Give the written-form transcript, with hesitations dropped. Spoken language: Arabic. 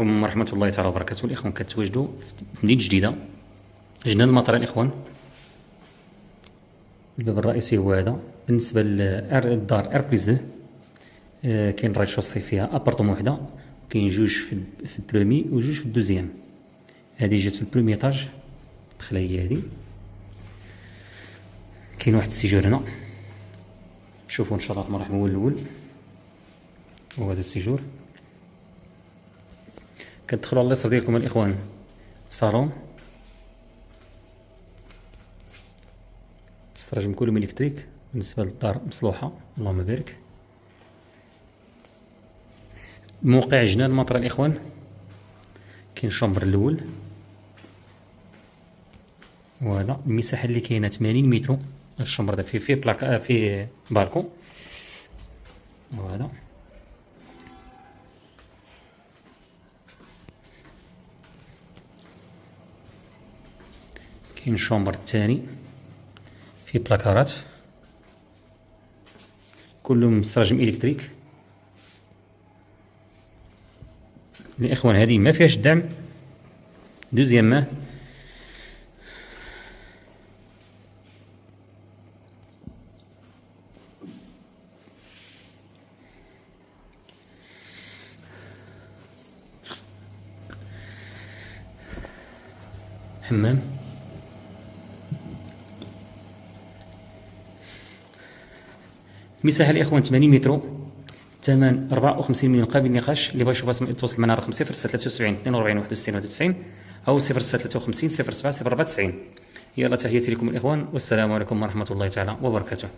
ورحمة الله تعالى وبركاته. الإخوان كتواجدوا في مدينة جديدة، جنان المطر. الإخوان الباب الرئيسي هو هذا. بالنسبة للدار ار بليس 2 كاين راي شوسي فيها ابارتمون وحدة، كاين جوج في البرومي وجوج في الدوزيام. هادي جات في البرومي ايطاج، الدخلة هي هادي. كاين واحد السيجور هنا، شوفوا ان شاء الله الرحمن الرحيم. هو الاول، وهذا السيجور. كتدخلوا على اليسار ديالكم الاخوان صالون، استراجم كلهم الكتريك. بالنسبه للدار مصلوحه، اللهم بارك. موقع جنان المطر الاخوان. كاين الشومبر الاول، وهذا المساحه اللي كاينه 80 متر. الشومبر ده فيه بلاك، فيه بالكون. وهذا كاين الشومبر الثاني فيه بلاكارات، كلهم مستراجم الكتريك. الاخوان هذه ما فيهاش الدعم. دوزيامون حمام. المساحه الاخوان 80 متر، الثمن 54 مليون قابل للنقاش. اللي بغى يشوف يتواصل معنا رقم 0673 42 91 91 او 0653 07 094. يلا تحياتي لكم الاخوان، والسلام عليكم ورحمه الله تعالى وبركاته.